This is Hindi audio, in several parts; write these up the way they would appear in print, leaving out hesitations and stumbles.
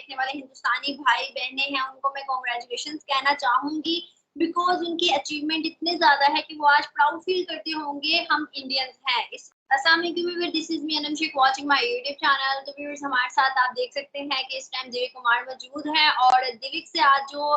देखने वाले हिंदुस्तानी भाई बहनें हैं उनको मैं कॉन्ग्रेचुलेशन कहना चाहूंगी, बिकॉज उनकी अचीवमेंट इतने ज्यादा है कि वो आज प्राउड फील करते होंगे हम इंडियंस हैं। अस्सलाम वालेकुम viewers, this is me Anam Sheikh watching my YouTube channel. तो व्यूअर्स हमारे साथ आप देख सकते हैं कि इस टाइम दिविक कुमार मौजूद हैं और दिविक से आज जो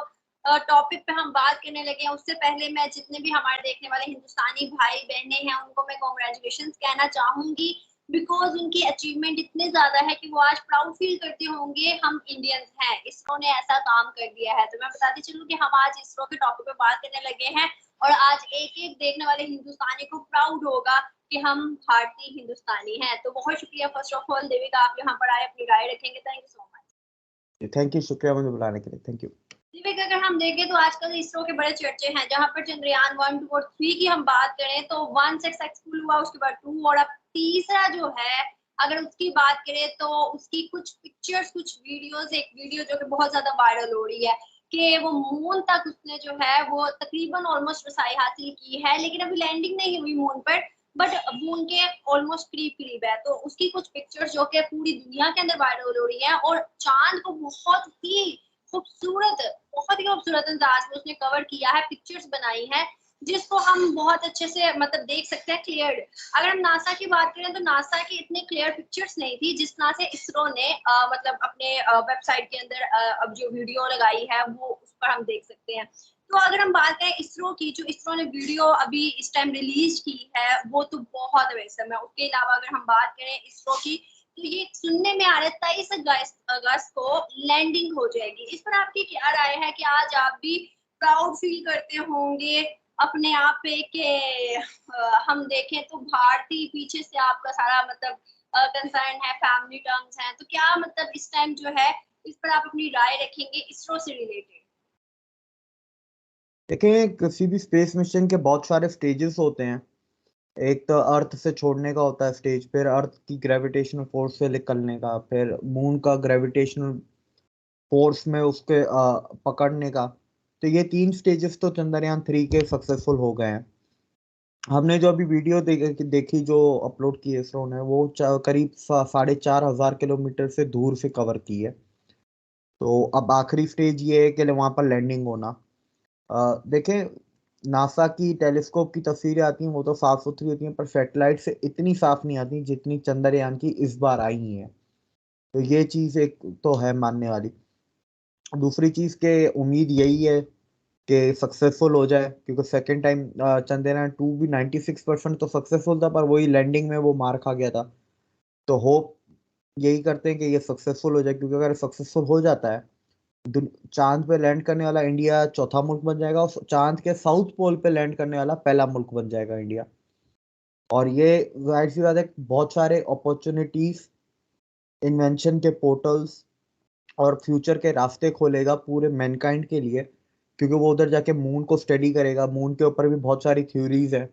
टॉपिक पे हम बात करने लगे हैं उससे पहले मैं जितने भी हमारे देखने वाले हिंदुस्तानी भाई बहनें हैं उनको मैं कॉन्ग्रेचुलेशन कहना चाहूंगी, बिकॉज उनकी अचीवमेंट इतने ज्यादा है कि वो आज प्राउड फील करते होंगे हम इंडियंस हैं। इसरो ने ऐसा काम कर दिया है। तो मैं बताती चलूं कि हम आज इसरो के टॉपिक पे बात करने लगे हैं और आज एक एक देखने वाले हिंदुस्तानी को प्राउड होगा कि हम भारतीय हिंदुस्तानी हैं। तो बहुत शुक्रिया फर्स्ट ऑफ ऑल देविका, आप यहाँ पर आए अपनी राय रखेंगे। Thank you so much. Thank you, शुक्रिया मुझे बुलाने के लिए। Thank you. दिविक, अगर हम देखें तो आजकल इसरो के बड़े चर्चे हैं, जहां पर चंद्रयान 1, 2 और 3 की हम बात करें तो 1 सक्सेसफुल हुआ, उसके बाद 2 और अब तीसरा जो है अगर उसकी बात करें तो उसकी कुछ पिक्चर्स, कुछ वीडियोस, एक वीडियो जो कि बहुत ज्यादा वायरल हो रही है कि वो मून तक उसने जो है वो तकरीबन ऑलमोस्ट रसाई हासिल की है, लेकिन अभी लैंडिंग नहीं हुई मून पर, बट मून के ऑलमोस्ट करीब है। तो उसकी कुछ पिक्चर्स जो कि पूरी दुनिया के अंदर वायरल हो रही है और चांद को बहुत ही खूबसूरत अंदाज में उसने कवर किया है, पिक्चर्स बनाई है जिसको हम बहुत अच्छे से मतलब देख सकते हैं क्लियर। अगर हम नासा की बात करें तो नासा की इतने क्लियर पिक्चर्स नहीं थी जिस तरह से इसरो ने मतलब अपने वेबसाइट के अंदर अब जो वीडियो लगाई है वो उस पर हम देख सकते हैं। तो अगर हम बात करें इसरो की, जो इसरो ने वीडियो अभी इस टाइम रिलीज की है वो तो बहुत अमेजिंग है। उसके अलावा अगर हम बात करें इसरो की तो ये सुनने में आ रहा है 23 अगस्त को लैंडिंग हो जाएगी। इस पर आपकी क्या राय है कि आज आप भी प्राउड फील करते होंगे अपने आप पे कि हम देखें तो भारतीय पीछे से आपका सारा मतलब कंसर्न है, फैमिली टर्म्स हैं, तो क्या मतलब इस टाइम जो है इस पर आप अपनी राय रखेंगे इसरो से रिलेटेड? देखें, किसी भी स्पेस मिशन के बहुत सारे स्टेजेस होते हैं। एक तो अर्थ से छोड़ने का होता है स्टेज, फिर अर्थ की ग्रेविटेशनल फोर्स से निकलने का, फिर मून का ग्रेविटेशनल फोर्स में उसके पकड़ने का। तो ये 3 स्टेजेस तो चंद्रयान 3 के सक्सेसफुल हो गए हैं। हमने जो अभी वीडियो देखी जो अपलोड की है इसरो ने, वो करीब 4,500 किलोमीटर से दूर से कवर की है। तो अब आखिरी स्टेज ये है कि वहां पर लैंडिंग होना। देखें, नासा की टेलीस्कोप की तस्वीरें आती हैं वो तो साफ सुथरी होती हैं, पर सैटेलाइट से इतनी साफ नहीं आती जितनी चंद्रयान की इस बार आई हैं। तो ये चीज एक तो है मानने वाली। दूसरी चीज के उम्मीद यही है कि सक्सेसफुल हो जाए, क्योंकि सेकेंड टाइम चंद्रयान 2 भी 96% तो सक्सेसफुल था, पर वही लैंडिंग में वो मार खा गया था। तो होप यही करते हैं कि ये सक्सेसफुल हो जाए, क्योंकि अगर सक्सेसफुल हो जाता है चांद पे लैंड करने वाला इंडिया चौथा मुल्क बन जाएगा और चांद के साउथ पोल पे लैंड करने वाला पहला मुल्क बन जाएगा इंडिया। और ये जाहिर सी बात है, बहुत सारे अपॉर्चुनिटीज, इन्वेंशन के पोर्टल्स और फ्यूचर के रास्ते खोलेगा पूरे मैनकाइंड के लिए, क्योंकि वो उधर जाके मून को स्टडी करेगा। मून के ऊपर भी बहुत सारी थ्योरीज है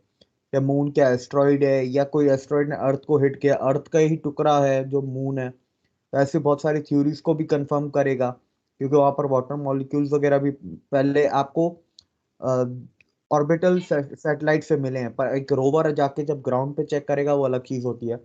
कि मून क्या एस्ट्रॉइड है या कोई एस्ट्रॉइड ने अर्थ को हिट किया, अर्थ का ही टुकड़ा है जो मून है। तो ऐसी बहुत सारी थ्योरीज को भी कंफर्म करेगा, क्योंकि वहां पर वाटर मॉलिक्यूल्स वगैरह भी पहले आपको ऑर्बिटल सैटेलाइट से मिले हैं, पर एक रोवर जाके जब ग्राउंड पे चेक करेगा वो अलग चीज होती है।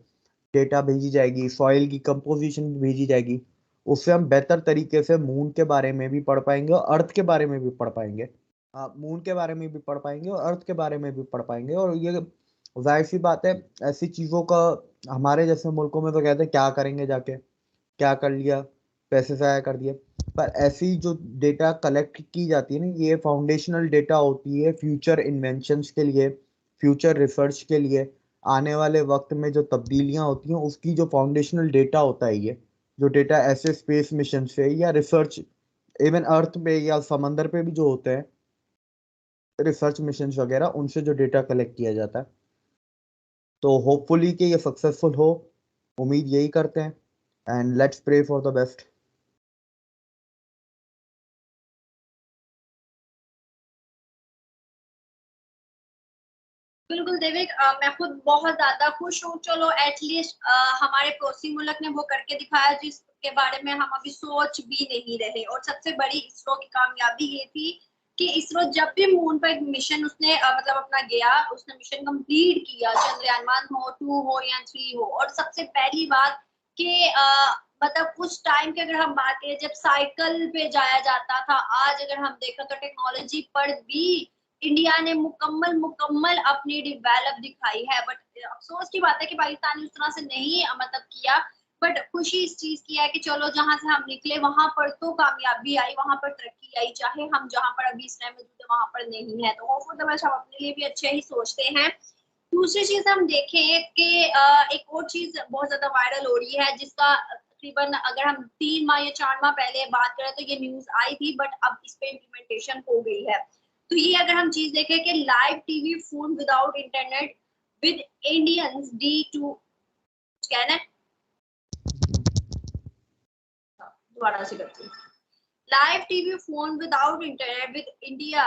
डेटा भेजी जाएगी, सॉइल की कंपोजिशन भी भेजी जाएगी, उससे हम बेहतर तरीके से मून के बारे में भी पढ़ पाएंगे और अर्थ के बारे में भी पढ़ पाएंगे। मून के बारे में भी पढ़ पाएंगे और अर्थ के बारे में भी पढ़ पाएंगे। और ये जाहिर सी बात है, ऐसी चीजों का हमारे जैसे मुल्कों में तो कहते हैं क्या करेंगे जाके, क्या कर लिया, पैसे जाया कर दिए। पर ऐसी जो डेटा कलेक्ट की जाती है ना, ये फाउंडेशनल डेटा होती है फ्यूचर इन्वेंशंस के लिए, फ्यूचर रिसर्च के लिए। आने वाले वक्त में जो तब्दीलियां होती हैं उसकी जो फाउंडेशनल डेटा होता है, ये जो डेटा ऐसे स्पेस मिशन से या रिसर्च, इवन अर्थ पे या समंदर पे भी जो होते हैं रिसर्च मिशन वगैरह, उनसे जो डेटा कलेक्ट किया जाता है। तो होपफुली कि ये सक्सेसफुल हो, उम्मीद यही करते हैं, and let's pray for the best. बिल्कुल देविक, मैं खुद बहुत ज्यादा खुश हूँ। चलो एटलीस्ट हमारे पड़ोसी मुल्क ने वो करके दिखाया जिसके बारे में हम अभी सोच भी नहीं रहे। और सबसे बड़ी इसरो की कामयाबी ये थी कि इसरो जब भी मून पर मिशन उसने मतलब अपना गया, उसने मिशन कंप्लीट किया, चंद्रयान 1 हो, 2 हो या 3 हो। और सबसे पहली बात कि मतलब उस टाइम की अगर हम बात करें जब साइकिल पे जाया जाता था, आज अगर हम देखें तो टेक्नोलॉजी पर भी इंडिया ने मुकम्मल मुकम्मल अपनी डेवलप दिखाई है। बट अफसोस की बात है कि पाकिस्तान ने उस तरह से नहीं मतलब किया। बट खुशी इस चीज की है कि चलो जहां से हम निकले वहां पर तो कामयाबी आई, वहां पर तरक्की आई, चाहे हम जहां पर अभी इस टाइम मौजूद है वहां पर नहीं है। तो होपफुल तो हम अपने लिए भी अच्छे ही सोचते हैं। दूसरी चीज हम देखें कि एक और चीज बहुत ज्यादा वायरल हो रही है जिसका तकरीबन अगर हम 3 माह या 4 माह पहले बात करें तो ये न्यूज आई थी, बट अब इस पे इम्प्लीमेंटेशन हो गई है। तो ये अगर हम चीज देखें कि live TV phone without internet with Indians D2 कहना दोबारा से करती हूँ। Live TV phone without internet with India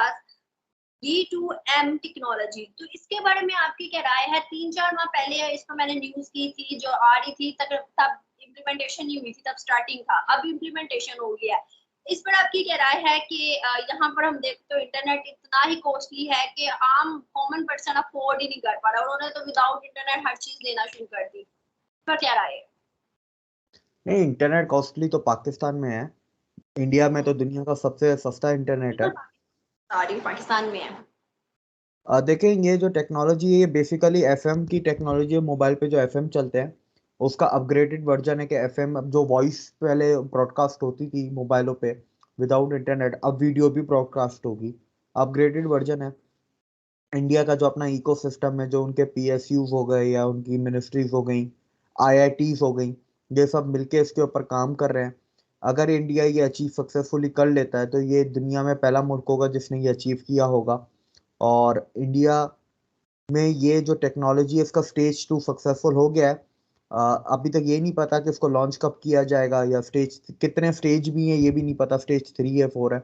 D2M technology. तो इसके बारे में आपकी क्या राय है? 3-4 माह पहले इसको मैंने न्यूज की थी जो आ रही थी, तब इम्प्लीमेंटेशन नहीं हुई थी, तब स्टार्टिंग था, अब इम्प्लीमेंटेशन हो गया है। इस पर आपकी क्या राय है कि यहाँ पर हम देखते तो इंटरनेट इतना ही कॉस्टली है कि आम कॉमन पर्सन अफोर्ड ही नहीं कर पा रहा, उन्होंने तो विदाउट इंटरनेट हर चीज लेना शुरू कर दी। पर क्या राय है? नहीं, इंटरनेट कॉस्टली तो पाकिस्तान में है। इंडिया में तो दुनिया का सबसे सस्ता इंटरनेट है। सारी पाकिस्तान में है। देखें, ये जो टेक्नोलॉजी है ये बेसिकली एफएम की टेक्नोलॉजी है। मोबाइल पे जो एफएम चलते हैं उसका अपग्रेडेड वर्जन है कि एफएम जो वॉइस पहले ब्रॉडकास्ट होती थी मोबाइलों पे विदाउट इंटरनेट, अब वीडियो भी ब्रॉडकास्ट होगी। अपग्रेडेड वर्जन है। इंडिया का जो अपना इकोसिस्टम है, जो उनके पीएसयूज हो गए या उनकी मिनिस्ट्रीज हो गई, आईआईटीज हो गई, ये सब मिलके इसके ऊपर काम कर रहे हैं। अगर इंडिया ये अचीव सक्सेसफुली कर लेता है तो ये दुनिया में पहला मुल्क होगा जिसने ये अचीव किया होगा। और इंडिया में ये जो टेक्नोलॉजी है इसका स्टेज 2 सक्सेसफुल हो गया है। अभी तक ये नहीं पता कि इसको लॉन्च कब किया जाएगा या स्टेज कितने स्टेज भी हैं ये भी नहीं पता, स्टेज 3 है 4 है।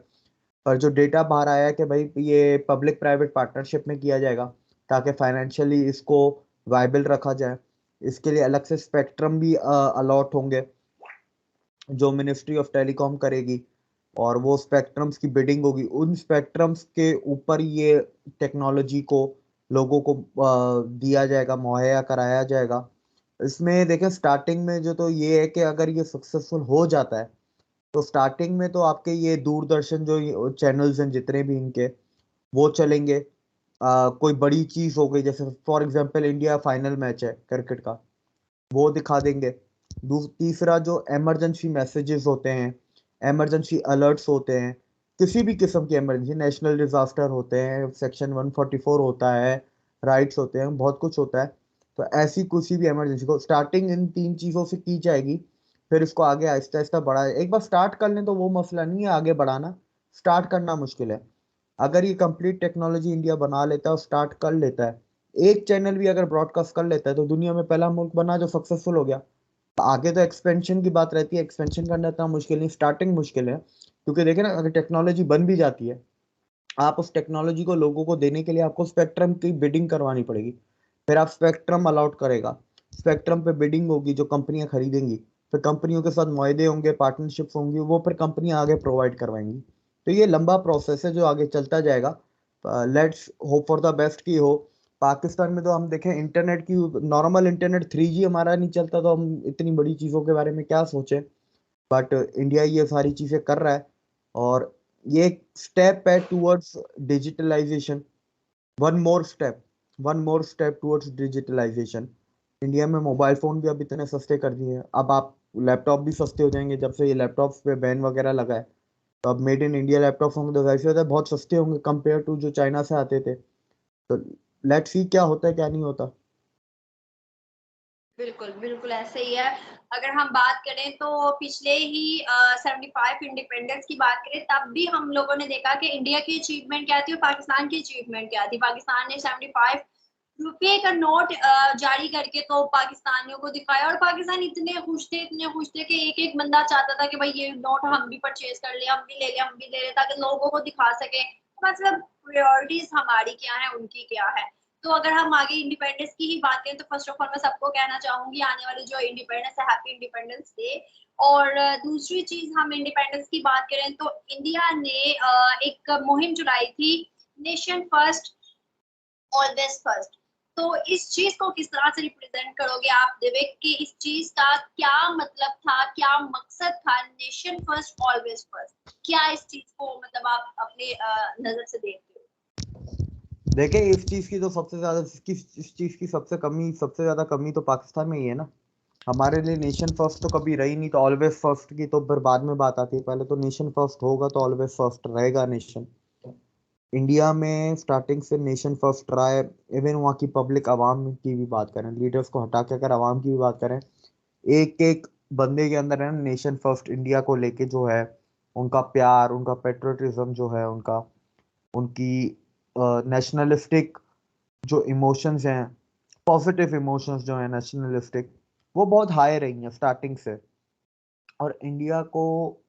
पर जो डेटा बाहर आया है कि भाई ये पब्लिक प्राइवेट पार्टनरशिप में किया जाएगा ताकि फाइनेंशियली इसको वायबल रखा जाए। इसके लिए अलग से स्पेक्ट्रम भी अलॉट होंगे जो मिनिस्ट्री ऑफ टेलीकॉम करेगी, और वो स्पेक्ट्रम्स की बिडिंग होगी। उन स्पेक्ट्रम्स के ऊपर ये टेक्नोलॉजी को लोगों को दिया जाएगा, मुहैया कराया जाएगा। इसमें देखें स्टार्टिंग में जो तो ये है कि अगर ये सक्सेसफुल हो जाता है तो स्टार्टिंग में तो आपके ये दूरदर्शन जो चैनल्स हैं जितने भी इनके वो चलेंगे। कोई बड़ी चीज हो गई जैसे for example India final match है क्रिकेट का, वो दिखा देंगे। तीसरा जो इमरजेंसी मैसेजेस होते हैं, इमरजेंसी अलर्ट्स होते हैं, किसी भी किस्म की इमरजेंसी, नेशनल डिजास्टर होते हैं, सेक्शन 144 होता है, राइट्स होते हैं, बहुत कुछ होता है। तो ऐसी किसी भी इमरजेंसी को स्टार्टिंग इन 3 चीज़ों से की जाएगी। फिर इसको आगे आहिस्ता आहिस्ता बढ़ाए। एक बार स्टार्ट कर लें तो वो मसला नहीं है, आगे बढ़ाना स्टार्ट करना मुश्किल है। अगर ये कंप्लीट टेक्नोलॉजी इंडिया बना लेता है और स्टार्ट कर लेता है, एक चैनल भी अगर ब्रॉडकास्ट कर लेता है तो दुनिया में पहला मुल्क बना जो सक्सेसफुल हो गया। आगे तो एक्सपेंशन की बात रहती है, एक्सपेंशन करना इतना मुश्किल नहीं, स्टार्टिंग मुश्किल है। क्योंकि देखे ना, अगर टेक्नोलॉजी बन भी जाती है, आप उस टेक्नोलॉजी को लोगों को देने के लिए आपको स्पेक्ट्रम की बिडिंग करवानी पड़ेगी। फिर आप स्पेक्ट्रम अलॉट करेगा, स्पेक्ट्रम पे बिडिंग होगी जो कंपनियां खरीदेंगी, फिर कंपनियों के साथ मुआहदे होंगे, पार्टनरशिप्स होंगी, वो फिर कंपनियां आगे प्रोवाइड करवाएंगी। तो ये लंबा प्रोसेस है जो आगे चलता जाएगा। Let's hope for the best की हो। पाकिस्तान में तो हम देखें इंटरनेट की, नॉर्मल इंटरनेट 3G हमारा नहीं चलता तो हम इतनी बड़ी चीज़ों के बारे में क्या सोचें। बट इंडिया ये सारी चीज़ें कर रहा है, और ये एक स्टेप है towards digitalisation. One more step, one more step towards digitalisation. India में मोबाइल फ़ोन भी अब इतने सस्ते कर दिए हैं, अब आप लैपटॉप भी सस्ते हो जाएंगे जब से ये लैपटॉप पे बैन वगैरह लगा है। तो अब मेड इन इंडिया लैपटॉप होंगे तो जाहिर सी बात है बहुत सस्ते होंगे कंपेयर टू जो चाइना से आते थे। तो लेट्स सी क्या होता है क्या नहीं होता। बिल्कुल बिल्कुल ऐसे ही है। अगर हम बात करें तो पिछले ही 75 इंडिपेंडेंस की बात करें तब भी हम लोगों ने देखा कि इंडिया की अचीवमेंट क्या थी और पाकिस्तान की अचीवमेंट क्या थी। पाकिस्तान ने 75 रुपए का नोट जारी करके तो पाकिस्तानियों को दिखाया, और पाकिस्तान इतने खुश थे कि एक एक बंदा चाहता था कि भाई ये नोट हम भी परचेज कर ले, हम भी ले ले, हम भी ले ले, ताकि लोगों को दिखा सके मतलब प्रायोरिटीज हमारी क्या है उनकी क्या है। तो अगर हम आगे इंडिपेंडेंस की ही बात करें तो फर्स्ट ऑफ ऑल मैं सबको कहना चाहूंगी आने वाले जो इंडिपेंडेंस है हैप्पी इंडिपेंडेंस डे। और दूसरी चीज हम इंडिपेंडेंस की बात करें तो इंडिया ने एक मुहिम चलाई थी, नेशन फर्स्ट ऑलवेज फर्स्ट। तो इस चीज को किस तरह से रिप्रेजेंट करोगे आप दिव्य, कि इस चीज का क्या मतलब था, क्या मकसद था, नेशन फर्स्ट ऑलवेज फर्स्ट, क्या इस चीज को मतलब आप अपने नजर से देखते हो? देखिए इस चीज की तो सबसे ज्यादा इस चीज की सबसे ज्यादा कमी तो पाकिस्तान में ही है ना। हमारे लिए नेशन फर्स्ट तो कभी रही नहीं, तो ऑलवेज फर्स्ट की तो फिर बाद में बात आती है, पहले तो नेशन फर्स्ट होगा तो ऑलवेज फर्स्ट रहेगा नेशन। इंडिया में स्टार्टिंग से नेशन फर्स्ट रहा है। इवन वहाँ की पब्लिक आवाम की भी बात करें, लीडर्स को हटा के अगर आवाम की भी बात करें, एक एक बंदे के अंदर है ना नेशन फर्स्ट इंडिया को लेके जो है उनका प्यार, उनका पेट्रियोटिज्म जो है, उनका उनकी नेशनलिस्टिक जो इमोशंस हैं, पॉजिटिव इमोशंस जो है नेशनलिस्टिक, वो बहुत हाई रही हैं स्टार्टिंग से। और इंडिया को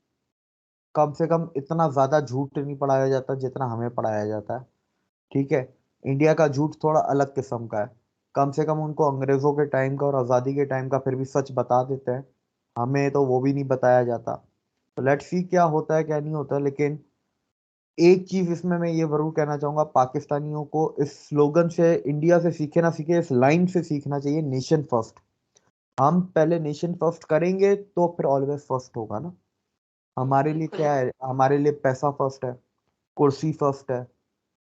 कम से कम इतना ज्यादा झूठ नहीं पढ़ाया जाता जितना हमें पढ़ाया जाता है। ठीक है, इंडिया का झूठ थोड़ा अलग किस्म का है। कम से कम उनको अंग्रेजों के टाइम का और आज़ादी के टाइम का फिर भी सच बता देते हैं, हमें तो वो भी नहीं बताया जाता। तो लेट्स सी क्या होता है क्या नहीं होता। लेकिन एक चीज इसमें मैं ये जरूर कहना चाहूंगा, पाकिस्तानियों को इस स्लोगन से, इंडिया से सीखे ना सीखे, इस लाइन से सीखना चाहिए, नेशन फर्स्ट। हम पहले नेशन फर्स्ट करेंगे तो फिर ऑलवेज फर्स्ट होगा ना। हमारे लिए क्या है, हमारे लिए पैसा फर्स्ट है, कुर्सी फर्स्ट है,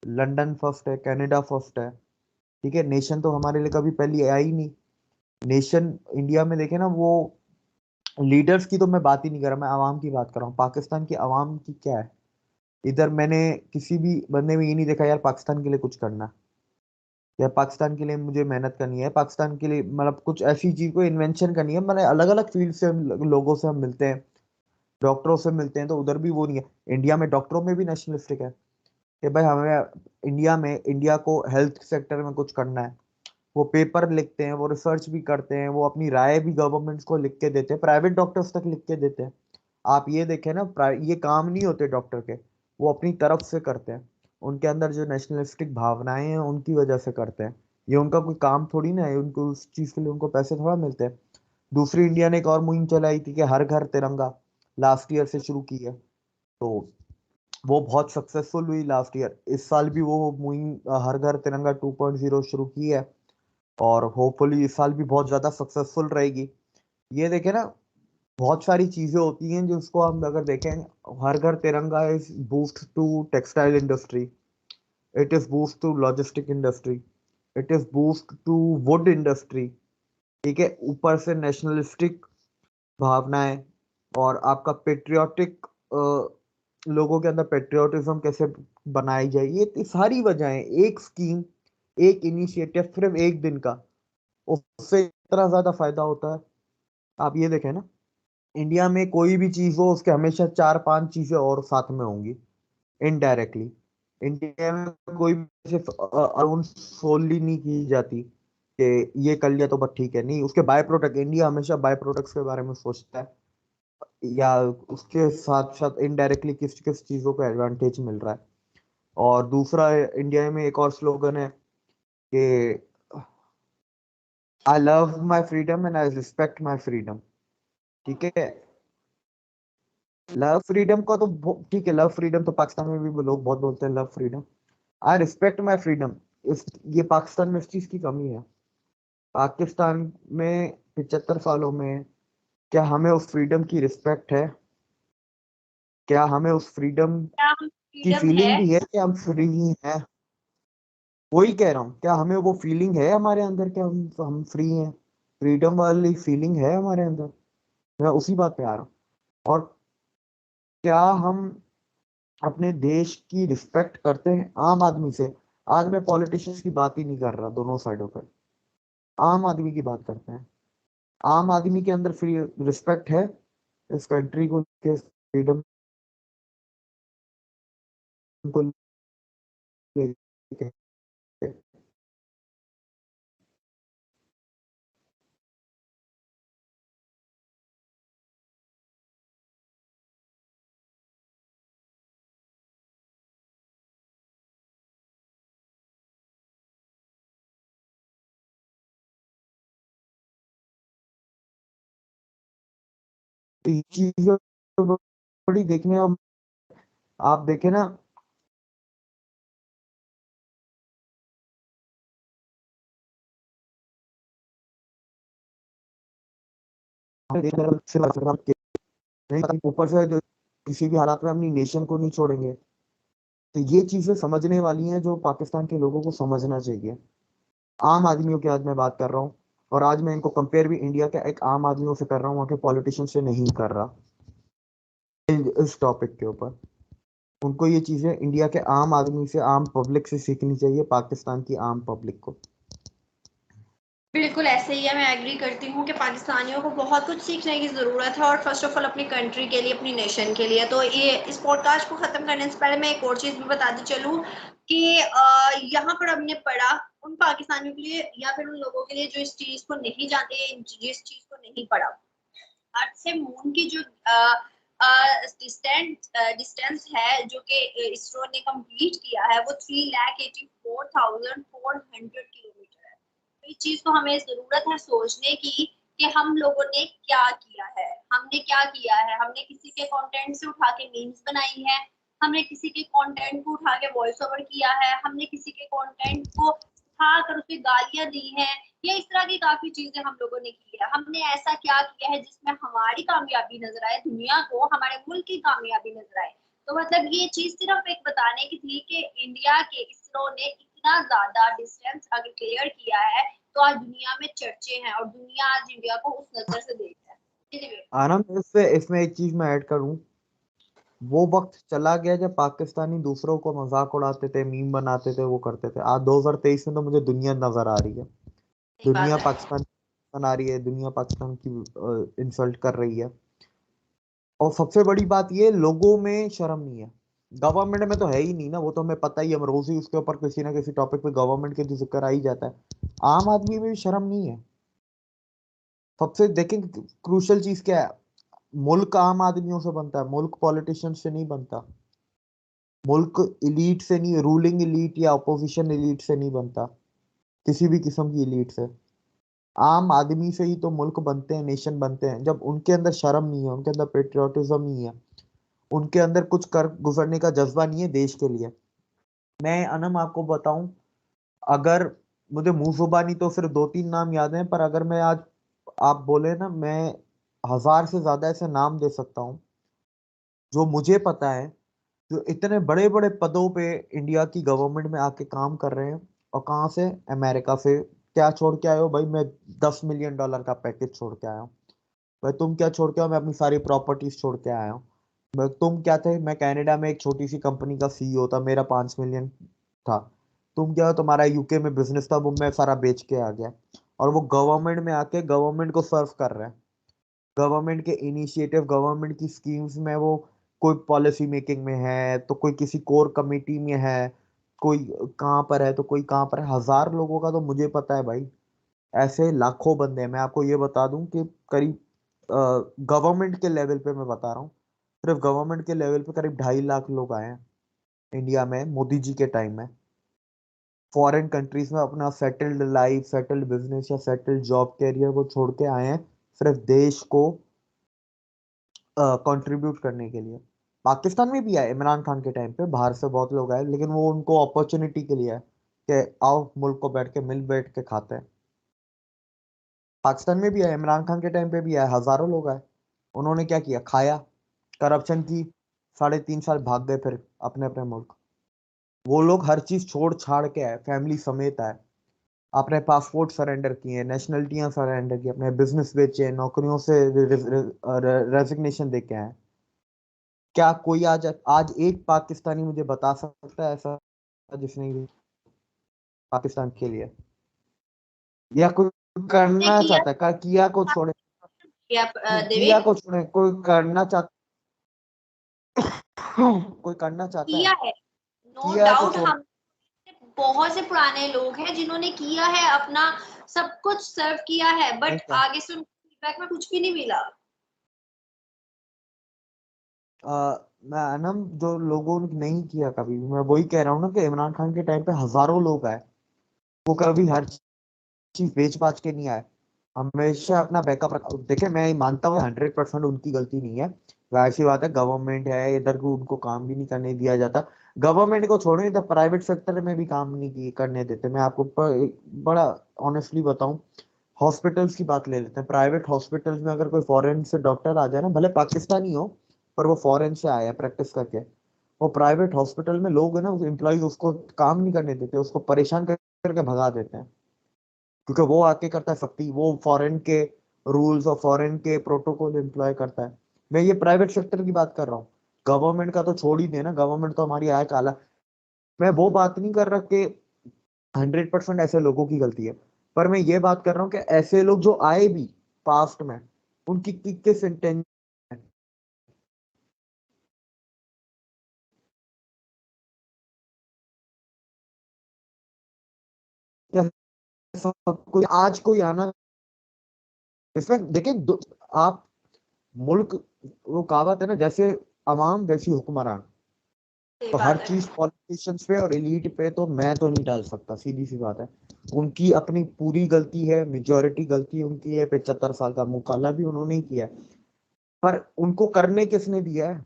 लंदन फर्स्ट है, कनाडा फर्स्ट है। ठीक है, नेशन तो हमारे लिए कभी पहले आया ही नहीं। नेशन इंडिया में देखे ना, वो लीडर्स की तो मैं बात ही नहीं कर रहा, मैं आवाम की बात कर रहा हूँ। पाकिस्तान की आवाम की क्या है, इधर मैंने किसी भी बंदे में ये नहीं देखा यार पाकिस्तान के लिए कुछ करना है, या पाकिस्तान के लिए मुझे मेहनत करनी है, पाकिस्तान के लिए मतलब कुछ ऐसी चीज को इन्वेंशन करनी है। मैंने अलग अलग फील्ड से लोगों से हम मिलते हैं, डॉक्टरों से मिलते हैं, तो उधर भी वो नहीं है। इंडिया में डॉक्टरों में भी नेशनलिस्टिक है कि भाई हमें इंडिया को हेल्थ सेक्टर में कुछ करना है। वो पेपर लिखते हैं, वो रिसर्च भी करते हैं, वो अपनी राय भी गवर्नमेंट्स को लिख के देते हैं, प्राइवेट डॉक्टर्स तक लिख के देते हैं। आप ये देखें ना, ये काम नहीं होते डॉक्टर के, वो अपनी तरफ से करते हैं। उनके अंदर जो नेशनलिस्टिक भावनाएं हैं उनकी वजह से करते हैं। ये उनका कोई काम थोड़ी ना है, उनको उस चीज के लिए उनको पैसे थोड़ा मिलते हैं। दूसरी इंडिया ने एक और मुहिम चलाई थी कि हर घर तिरंगा, लास्ट ईयर से शुरू की है, तो वो बहुत सक्सेसफुल हुई लास्ट ईयर। इस साल भी वो मुहिम हर घर तिरंगा 2.0 शुरू की है, और होपफुली इस साल भी बहुत ज्यादा सक्सेसफुल रहेगी। ये देखे ना, बहुत सारी चीजें होती हैं जो उसको हम अगर देखें, Har Ghar Tiranga is boost to textile industry, it is boost to logistic industry, it is boost to wood industry. ठीक है, ऊपर से नेशनलिस्टिक भावनाएं, और आपका पेट्रियोटिक, लोगों के अंदर पेट्रियोटिज्म कैसे बनाई जाए, ये सारी वजहें, एक स्कीम, एक इनिशिएटिव सिर्फ एक दिन का, उससे इतना ज्यादा फायदा होता है। आप ये देखें ना, इंडिया में कोई भी चीज हो उसके हमेशा चार पांच चीजें और साथ में होंगी इनडायरेक्टली। इंडिया में कोई भी सिर्फ अराउंड सोलली नहीं की जाती कि ये कर लिया तो बस ठीक है, नहीं, उसके बाय प्रोडक्ट, इंडिया हमेशा बाय प्रोडक्ट्स के बारे में सोचता है, या उसके साथ साथ इनडायरेक्टली किस किस चीजों को एडवांटेज मिल रहा है। और दूसरा, इंडिया में एक और स्लोगन है कि I love my freedom and I respect my freedom. ठीक है, लव फ्रीडम का तो ठीक है, लव फ्रीडम तो पाकिस्तान में भी लोग बहुत बोलते हैं love freedom. I respect my freedom, इस ये पाकिस्तान में इस चीज की कमी है। पाकिस्तान में 75 सालों में क्या हमें उस फ्रीडम की रिस्पेक्ट है? क्या हमें उस फ्रीडम क्या हम की फ्रीडम है? फीलिंग भी है कि हम फ्री हैं? वही कह रहा हूँ, क्या हमें वो फीलिंग है हमारे अंदर कि हम फ्री हैं? फ्रीडम वाली फीलिंग है हमारे अंदर? मैं उसी बात पे आ रहा हूँ। और क्या हम अपने देश की रिस्पेक्ट करते हैं आम आदमी से? आज मैं पॉलिटिशियंस की बात ही नहीं कर रहा, दोनों साइडों पर आम आदमी की बात करते हैं। आम आदमी के अंदर फ्री रिस्पेक्ट है इस कंट्री को, फ्रीडम को लेके? तो ये चीजें बड़ी देखने, आप देखे ना, ऊपर से किसी भी हालात में अपनी नेशन को नहीं छोड़ेंगे। तो ये चीजें समझने वाली हैं जो पाकिस्तान के लोगों को समझना चाहिए। आम आदमियों की आज मैं बात कर रहा हूँ, और आज मैं इनको कंपेयर भी इंडिया के एक आम आदमियों से कर रहा हूँ, वहाँ के पॉलिटिशियन से नहीं कर रहा इस टॉपिक के ऊपर। उनको ये चीजें इंडिया के आम आदमी से, आम पब्लिक से सीखनी चाहिए, पाकिस्तान की आम पब्लिक को। बिल्कुल ऐसे ही है, मैं एग्री करती हूँ कि पाकिस्तानियों को बहुत कुछ सीखने की ज़रूरत है, और फर्स्ट ऑफ ऑल अपनी कंट्री के लिए, अपनी नेशन के लिए। तो ये इस पॉडकास्ट को ख़त्म करने से पहले मैं एक और चीज़ भी बताती चलूँ कि यहाँ पर हमने पढ़ा उन पाकिस्तानियों के लिए या फिर उन लोगों के लिए जो इस चीज़ को नहीं जानते, जिस चीज़ को नहीं पढ़ा। अर्थ से मून की जो डिस्टेंस है जो कि इसरो ने कंप्लीट किया है, वो 3,84,400 किलोमीटर है। तो इस चीज को हमें जरूरत है सोचने की कि हम लोगों ने क्या किया है। हमने क्या किया है? हमने किसी के कंटेंट से उठा के मीम्स बनाई है, हमने किसी के कंटेंट को उठा के वॉइस ओवर किया है, हमने किसी के कंटेंट को उठा कर उसपे गालियां दी हैं, या इस तरह की काफी चीजें हम लोगों ने की है। हमने ऐसा क्या किया है जिसमें हमारी कामयाबी नजर आए, दुनिया को हमारे मुल्क की कामयाबी नजर आए। तो मतलब ये चीज सिर्फ एक बताने की थी कि इंडिया के इसरो ने इतना ज्यादा डिस्टेंस अगर क्लियर किया है तो आज दुनिया में चर्चे हैं, और दुनिया आज इंडिया को उस नजर से देख रहा है। आनंद, इसमें एक चीज मैं ऐड करूं, वो वक्त चला गया जब पाकिस्तानी दूसरों को मजाक उड़ाते थे, मीम बनाते थे, वो करते थे। आज 2023 में तो मुझे दुनिया नजर आ रही है। सही दुनिया बात है। पाकिस्तान बना रही है, दुनिया पाकिस्तान की इंसल्ट कर रही है। और सबसे बड़ी बात ये, लोगों में शर्म नहीं है। गवर्नमेंट में तो है ही नहीं ना, वो तो हमें पता ही है, हम रोज ही उसके ऊपर किसी ना किसी टॉपिक पे गवर्नमेंट के जिक्र आ ही जाता है। आम आदमी में भी शर्म नहीं है। सबसे देखें, क्रूशल चीज क्या है, मुल्क आम आदमियों से बनता है, मुल्क पॉलिटिशियन से नहीं बनता। मुल्क इलीट से नहीं, रूलिंग इलीट या अपोजिशन इलीट से नहीं बनता, किसी भी किस्म की इलीट से। आम आदमी से ही तो मुल्क बनते हैं, नेशन बनते हैं। जब उनके अंदर शर्म नहीं है, उनके अंदर पेट्रियोटिज्म नहीं है, उनके अंदर कुछ कर गुजरने का जज्बा नहीं है देश के लिए। मैं अनम आपको बताऊं, अगर मुझे मुंह जुबानी तो सिर्फ 2-3 नाम याद हैं, पर अगर मैं आज आप बोले ना, मैं 1000 से ज्यादा ऐसे नाम दे सकता हूँ जो मुझे पता है, जो इतने बड़े बड़े पदों पे इंडिया की गवर्नमेंट में आके काम कर रहे हैं। और कहाँ से? अमेरिका से। क्या छोड़ के आए हो भाई? मैं $10 मिलियन का पैकेज छोड़ के आया हूँ। भाई तुम क्या छोड़ के आओ? मैं अपनी सारी प्रॉपर्टीज छोड़ के आया हूँ। तुम क्या थे? मैं कनाडा में एक छोटी सी कंपनी का सीईओ था, मेरा 5 मिलियन था। तुम क्या हो? तुम्हारा यूके में बिजनेस था, वो मैं सारा बेच के आ गया। और वो गवर्नमेंट में आके गवर्नमेंट को सर्व कर रहे हैं। गवर्नमेंट के इनिशिएटिव, गवर्नमेंट की स्कीम्स में वो कोई पॉलिसी मेकिंग में है, तो कोई किसी कोर कमेटी में है, कोई कहाँ पर है, तो कोई कहाँ पर है। 1000 लोगों का तो मुझे पता है भाई। ऐसे लाखों बंदे हैं। मैं आपको ये बता दूं कि करीब गवर्नमेंट के लेवल पे मैं बता रहा हूँ, सिर्फ गवर्नमेंट के लेवल पे करीब 2.5 लाख लोग आए हैं इंडिया में मोदी जी के टाइम में। फॉरेन कंट्रीज में अपना सेटल्ड लाइफ, सेटल्ड बिजनेस या सेटल्ड जॉब कैरियर वो छोड़ के आए हैं, सिर्फ देश को कंट्रीब्यूट करने के लिए। पाकिस्तान में भी आए इमरान खान के टाइम पे, बाहर से बहुत लोग आए, लेकिन वो उनको अपॉर्चुनिटी के लिए है कि आओ मुल्क को बैठ के मिल बैठ के खाते हैं। पाकिस्तान में भी आए, इमरान खान के टाइम पे भी आए, हजारों लोग आए। उन्होंने क्या किया? खाया, करप्शन की, 3.5 साल भाग गए फिर अपने अपने मुल्क। वो लोग हर चीज छोड़ छाड़ के आए, फैमिली समेत आए, अपने पासपोर्ट सरेंडर किए, नेशनलिटियां सरेंडर की, अपने बिजनेस बेचे, नौकरियों से रेजिग्नेशन दे के आए। क्या कोई आज आज एक पाकिस्तानी मुझे बता सकता है ऐसा जिसने ये पाकिस्तान के लिए या कोई करना किया चाहता है? किया को छोड़े, किया किया देवेश, को छोड़े, कोई करना चाहता कोई करना चाहता है? किया है, नो किया को डाउट। छोड़। हम बहुत से पुराने लोग हैं जिन्होंने किया है, अपना सब कुछ सर्व किया है, बट नहीं आगे से फीडबैक में कुछ भी नहीं मिला। मैं अनम, जो लोगों ने नहीं किया कभी भी, मैं वही कह रहा हूँ ना कि इमरान खान के टाइम पे हजारों लोग आए, वो कभी हर चीज बेच बाच के नहीं आए, हमेशा अपना बैकअप रखा। देखे, मैं मानता हूँ 100% उनकी गलती नहीं है, वैसी बात है, गवर्नमेंट है इधर को, उनको काम भी नहीं करने दिया जाता। गवर्नमेंट को छोड़ो, इधर प्राइवेट सेक्टर में भी काम नहीं करने देते। मैं आपको एक बड़ा ऑनेस्टली बताऊं, हॉस्पिटल्स की बात ले लेते हैं। प्राइवेट हॉस्पिटल्स में अगर कोई फॉरेन से डॉक्टर आ जाए ना, भले पाकिस्तानी हो पर वो फॉरेन से आया प्रैक्टिस करके, वो प्राइवेट हॉस्पिटल में लोग है ना, एम्प्लॉय उसको काम नहीं करने देते, उसको परेशान करके भगा देते हैं, क्योंकि वो आके करता है सख्ती, वो फॉरेन के रूल्स और फॉरेन के प्रोटोकॉल एम्प्लॉय करता है। मैं ये प्राइवेट सेक्टर की बात कर रहा हूँ, गवर्नमेंट का तो छोड़ ही देना, गवर्नमेंट तो हमारी आय काला। मैं वो बात नहीं कर रहा कि 100% ऐसे लोगों की गलती है, पर मैं ये बात कर रहा हूँ कि ऐसे लोग जो आए भी पास्ट में, उनकी किस इंटेंशन, सब कोई आज कोई आना, इसमें देखिए आप मुल्क, वो कहावत है ना, जैसे अवाम वैसी हुक्मरान। सही तो हर बात है। चीज पॉलिटिशियंस पे और एलीट पे तो मैं तो नहीं डाल सकता, सीधी सी बात है। उनकी अपनी पूरी गलती है, मेजोरिटी गलती उनकी है, 75 साल का मुकाला भी उन्होंने ही किया है, पर उनको करने किसने दिया है,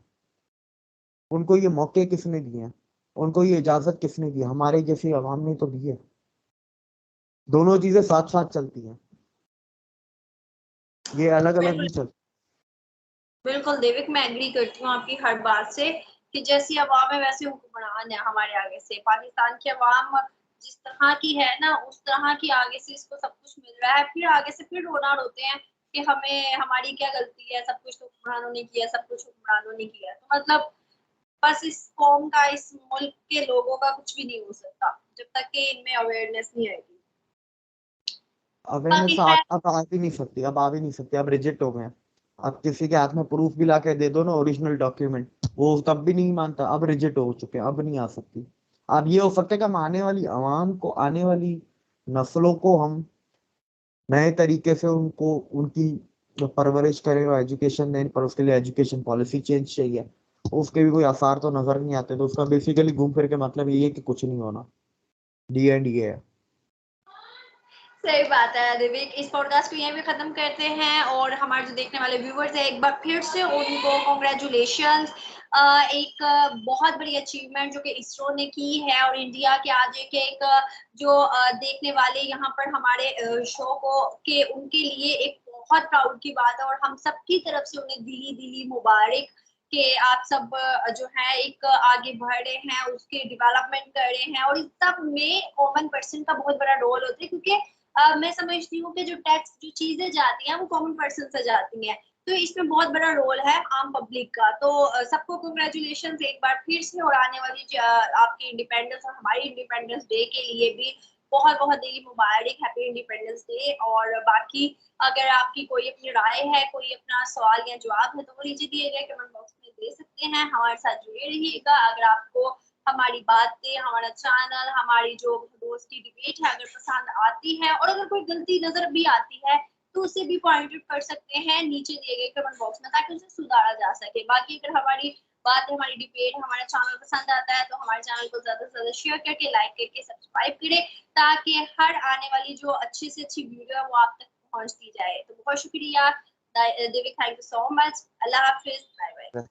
उनको ये मौके किसने दिए हैं, उनको ये इजाजत किसने दी है? हमारे जैसी आवाम ने तो दी है। दोनों चीजें साथ साथ चलती हैं, ये अलग अलग बिल्कुल नहीं चलती। बिल्कुल देविक, मैं एग्री करती हूँ आपकी हर बात से कि जैसी अवाम है वैसे हुक्मरान है हमारे आगे से। पाकिस्तान की अवाम जिस तरह की है ना, उस तरह की आगे से इसको सब कुछ मिल रहा है, फिर आगे से फिर रोना रोते हैं कि हमें, हमारी क्या गलती है, सब कुछ तो हुक्मरानों ने किया, सब कुछ हुक्मरानों ने किया। तो मतलब बस इस कौम का, इस मुल्क के लोगों का कुछ भी नहीं हो सकता जब तक कि इनमें अवेयरनेस नहीं आएगी। बाकी अवेयरनेस खैर, अब आ भी नहीं सकती, अब आ भी नहीं सकती, अब रिजेक्ट हो गए हैं। अब किसी के हाथ में प्रूफ भी ला के दे दो ना, ओरिजिनल डॉक्यूमेंट, वो तब भी नहीं मानता, अब रिजेक्ट हो चुके हैं, अब नहीं आ सकती। अब ये हो सकता है कि हम आने वाली आवाम को, आने वाली नस्लों को हम नए तरीके से उनको, उनकी जो परवरिश करें और एजुकेशन दें, पर उसके लिए एजुकेशन पॉलिसी चेंज चाहिए। उसके भी कोई आसार तो नजर नहीं आते, तो उसका बेसिकली घूम फिर के मतलब ये है कि कुछ नहीं होना, डी एंड ये है। सही बात है दिविक। इस पॉडकास्ट को यहीं पे खत्म करते हैं, और हमारे जो देखने वाले व्यूवर्स हैं एक बार फिर से उनको कॉन्ग्रेचुलेशंस। एक बहुत बड़ी अचीवमेंट जो कि इसरो ने की है, और इंडिया के आज के एक जो देखने वाले यहाँ पर हमारे शो को, के उनके लिए एक बहुत प्राउड की बात है, और हम सब की तरफ से उन्हें दिली दिली मुबारक कि आप सब जो है एक आगे बढ़ रहे हैं, उसके डेवलपमेंट कर रहे हैं, और इस सब में कॉमन पर्सन का बहुत बड़ा रोल होता है, क्योंकि मैं समझती हूँ कि जो टैक्स, जो चीजें जाती हैं वो कॉमन पर्सन से जाती हैं, तो इसमें बहुत बड़ा रोल है आम पब्लिक का। तो सबको कांग्रेचुलेशन एक बार फिर से, और आने वाली आपकी इंडिपेंडेंस और हमारी इंडिपेंडेंस डे के लिए भी बहुत बहुत दिली मुबारक, हैप्पी इंडिपेंडेंस डे। और बाकी अगर आपकी कोई अपनी राय है, कोई अपना सवाल या जवाब है, तो वो नीचे दिए गए कमेंट बॉक्स में दे सकते हैं। हमारे साथ जुड़े रहिएगा। अगर आपको हमारी बातें, हमारा चैनल, हमारी जो रोज की डिबेट है अगर पसंद आती है, और अगर कोई गलती नजर भी आती है, तो उसे भी पॉइंट आउट कर सकते हैं नीचे दिए गए कमेंट बॉक्स में, ताकि उसे सुधारा जा सके। बाकी अगर हमारी बात, हमारी डिबेट, हमारा चैनल पसंद आता है, तो हमारे चैनल को ज्यादा से ज्यादा शेयर करके, लाइक करके, सब्सक्राइब करें, ताकि हर आने वाली जो अच्छी से अच्छी वीडियो है वो आप तक पहुंचती जाए। तो बहुत शुक्रिया Devik, thank you so much. अल्लाह हाफिज, बाय बाय।